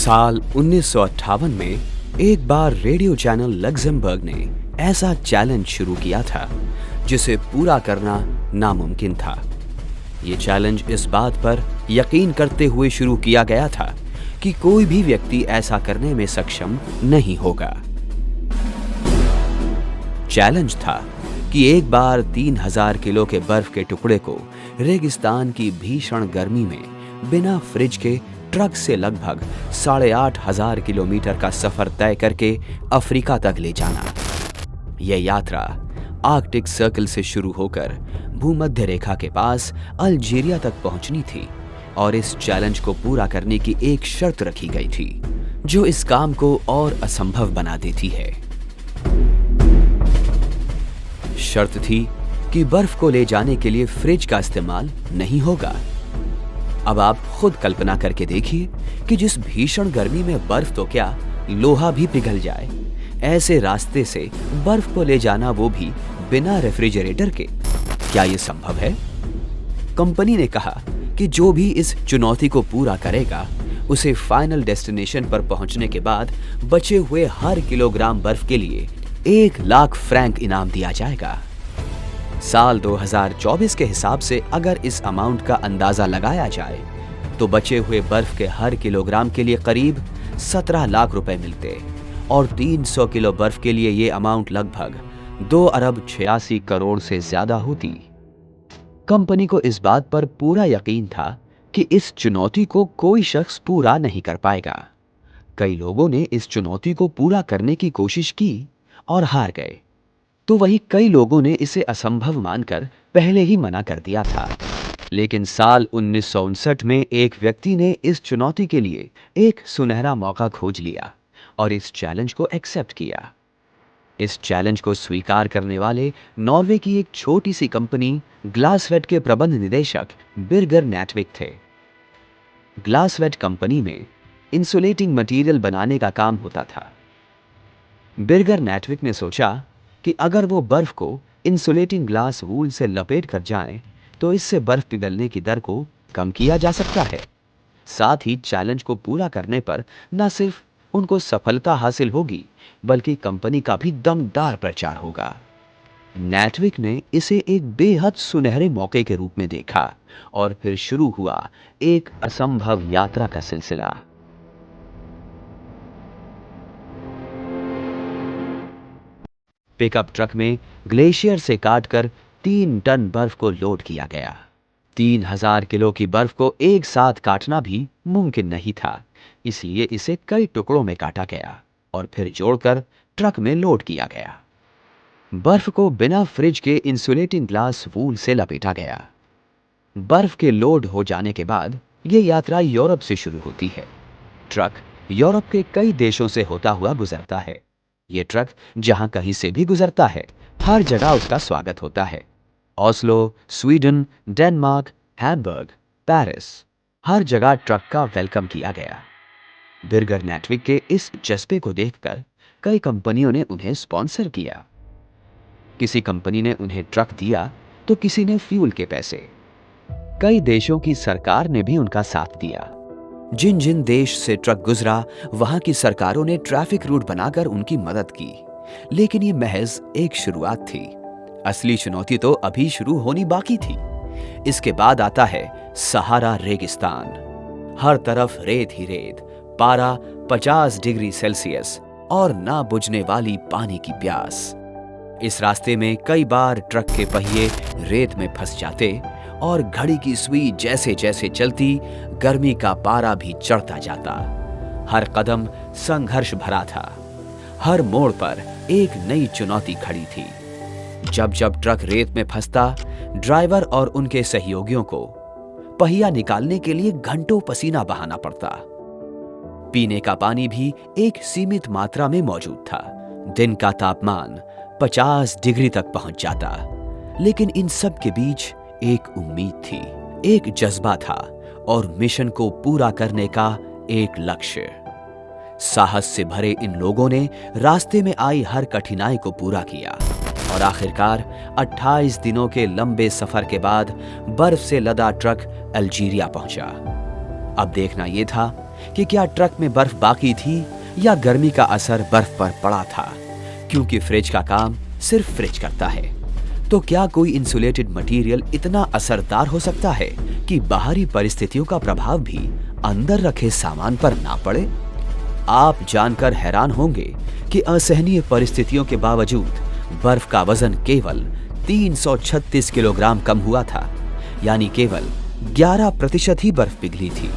साल 1958 में एक बार रेडियो चैनल लक्ज़मबर्ग ने ऐसा चैलेंज शुरू किया था जिसे पूरा करना नामुमकिन था। ये चैलेंज इस बात पर यकीन करते हुए शुरू किया गया था कि कोई भी व्यक्ति ऐसा करने में सक्षम नहीं होगा। चैलेंज था कि एक बार 3000 किलो के बर्फ के टुकड़े को रेगिस्तान की भीषण गर्मी में बिना फ्रिज के ट्रक से लगभग 8500 किलोमीटर का सफर तय करके अफ्रीका तक ले जाना। यह यात्रा आर्कटिक सर्कल से शुरू होकर भूमध्य रेखा के पास अल्जीरिया तक पहुंचनी थी और इस चैलेंज को पूरा करने की एक शर्त रखी गई थी जो इस काम को और असंभव बना देती है। शर्त थी कि बर्फ को ले जाने के लिए फ्रिज का इस्तेमाल नहीं होगा। अब आप खुद कल्पना करके देखिए कि जिस भीषण गर्मी में बर्फ तो क्या लोहा भी पिघल जाए, ऐसे रास्ते से बर्फ को ले जाना वो भी बिना रेफ्रिजरेटर के, क्या ये संभव है? कंपनी ने कहा कि जो भी इस चुनौती को पूरा करेगा उसे फाइनल डेस्टिनेशन पर पहुंचने के बाद बचे हुए हर किलोग्राम बर्फ के लिए 1 लाख फ्रैंक इनाम दिया जाएगा। साल 2024 के हिसाब से अगर इस अमाउंट का अंदाजा लगाया जाए तो बचे हुए बर्फ के हर किलोग्राम के लिए करीब 17 लाख रुपए मिलते और 300 किलो बर्फ के लिए ये अमाउंट लगभग 2 अरब 86 करोड़ से ज्यादा होती। कंपनी को इस बात पर पूरा यकीन था कि इस चुनौती को कोई शख्स पूरा नहीं कर पाएगा। कई लोगों ने इस चुनौती को पूरा करने की कोशिश की और हार गए, तो वही कई लोगों ने इसे असंभव मानकर पहले ही मना कर दिया था। लेकिन साल 1959 में एक व्यक्ति ने इस चुनौती के लिए एक सुनहरा मौका खोज लिया और इस चैलेंज को एक्सेप्ट किया। इस चैलेंज को स्वीकार करने वाले नॉर्वे की एक छोटी सी कंपनी ग्लासवेट के प्रबंध निदेशक बिर्गर नैटविक थे। ग्लासवेट कंपनी में इंसुलेटिंग मटेरियल बनाने का काम होता था। बिर्गर नैटविक ने सोचा कि अगर वो बर्फ को इंसुलेटिंग ग्लास वूल से लपेट कर जाएं, तो इससे बर्फ पिघलने की दर को कम किया जा सकता है। साथ ही चैलेंज को पूरा करने पर न सिर्फ उनको सफलता हासिल होगी बल्कि कंपनी का भी दमदार प्रचार होगा। नैटविक ने इसे एक बेहद सुनहरे मौके के रूप में देखा और फिर शुरू हुआ एक असंभव यात्रा का सिलसिला। पिकअप ट्रक में ग्लेशियर से काटकर 3 टन बर्फ को लोड किया गया। 3000 किलो की बर्फ को एक साथ काटना भी मुमकिन नहीं था, इसलिए इसे कई टुकड़ों में काटा गया और फिर जोड़कर ट्रक में लोड किया गया। बर्फ को बिना फ्रिज के इंसुलेटिंग ग्लास वूल से लपेटा गया। बर्फ के लोड हो जाने के बाद यह यात्रा यूरोप से शुरू होती है। ट्रक यूरोप के कई देशों से होता हुआ गुजरता है। ये ट्रक जहां कहीं से भी गुजरता है, हर जगह उसका स्वागत होता है। Oslo, Sweden, Denmark, Hamburg, Paris, हर जगह ट्रक का वेलकम किया गया। बिर्गर नैटविक के इस जज्बे को देखकर कई कंपनियों ने उन्हें स्पॉन्सर किया। किसी कंपनी ने उन्हें ट्रक दिया तो किसी ने फ्यूल के पैसे। कई देशों की सरकार ने भी उनका साथ दिया। जिन जिन देश से ट्रक गुजरा वहां की सरकारों ने ट्रैफिक रूट बनाकर उनकी मदद की। लेकिन ये महज एक शुरुआत थी। असली चुनौती तो अभी शुरू होनी बाकी थी। इसके बाद आता है सहारा रेगिस्तान। हर तरफ रेत ही रेत, पारा 50 डिग्री सेल्सियस और ना बुझने वाली पानी की प्यास। इस रास्ते में कई बार ट्रक के पहिए रेत में फंस जाते और घड़ी की सुई जैसे जैसे चलती गर्मी का पारा भी चढ़ता जाता। हर कदम संघर्ष भरा था। हर मोड़ पर एक नई चुनौती खड़ी थी। जब जब ट्रक रेत में फंसता, ड्राइवर और उनके सहयोगियों को पहिया निकालने के लिए घंटों पसीना बहाना पड़ता। पीने का पानी भी एक सीमित मात्रा में मौजूद था। दिन का तापमान 50 डिग्री तक पहुंच जाता। लेकिन इन सब के बीच एक उम्मीद थी, एक जज्बा था और मिशन को पूरा करने का एक लक्ष्य। साहस से भरे इन लोगों ने रास्ते में आई हर कठिनाई को पूरा किया और आखिरकार 28 दिनों के लंबे सफर के बाद बर्फ से लदा ट्रक अल्जीरिया पहुंचा। अब देखना यह था कि क्या ट्रक में बर्फ बाकी थी या गर्मी का असर बर्फ पर पड़ा था, क्योंकि फ्रिज का काम सिर्फ फ्रिज करता है। तो क्या कोई इंसुलेटेड मटेरियल इतना असरदार हो सकता है कि बाहरी परिस्थितियों का प्रभाव भी अंदर रखे सामान पर ना पड़े? आप जानकर हैरान होंगे कि असहनीय परिस्थितियों के बावजूद बर्फ का वजन केवल 336 किलोग्राम कम हुआ था, यानी केवल 11% ही बर्फ पिघली थी।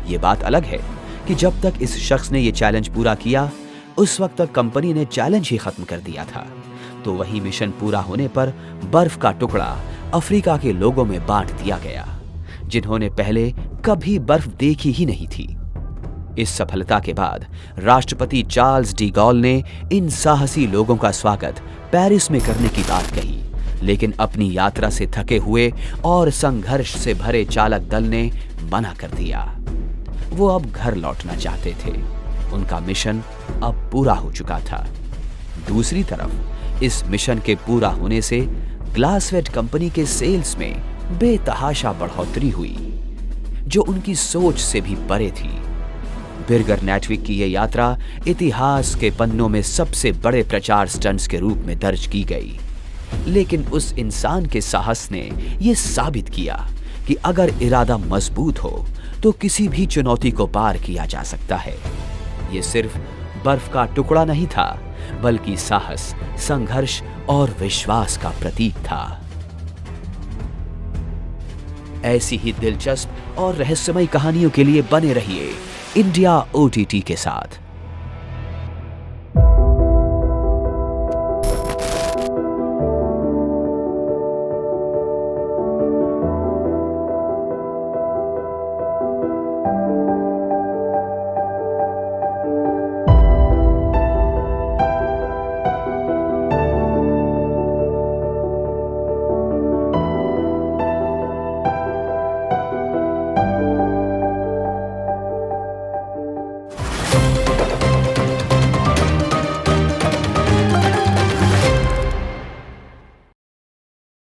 ये बात अलग है कि जब तक इस शख्स ने ये चैलेंज पूरा किया, उस वक्त तक कंपनी ने चैलेंज ही खत्म कर दिया था। तो वही मिशन पूरा होने पर बर्फ का टुकड़ा अफ्रीका के लोगों में बांट दिया गया, जिन्होंने पहले कभी बर्फ देखी ही नहीं थी। इस सफलता के बाद राष्ट्रपति चार्ल्स डी गॉल ने इन साहसी लोगों का स्वागत पेरिस में करने की बात कही, लेकिन अपनी यात्रा से थके हुए और संघर्ष से भरे चालक दल ने मना कर दिया। वो अब घर लौटना चाहते थे। उनका मिशन अब पूरा हो चुका था। दूसरी तरफ इस मिशन के पूरा होने से ग्लासवेट कंपनी के सेल्स में बेतहाशा बढ़ोतरी हुई, जो उनकी सोच से भी परे थी। बिरगर नैटविक की यह यात्रा इतिहास के पन्नों में सबसे बड़े प्रचार स्टंट्स के रूप में दर्ज की गई। लेकिन उस इंसान के साहस ने यह साबित किया कि अगर इरादा मजबूत हो तो किसी भी चुनौती को पार किया जा सकता है। यह सिर्फ बर्फ का टुकड़ा नहीं था, बल्कि साहस, संघर्ष और विश्वास का प्रतीक था। ऐसी ही दिलचस्प और रहस्यमयी कहानियों के लिए बने रहिए इंडिया OTT के साथ।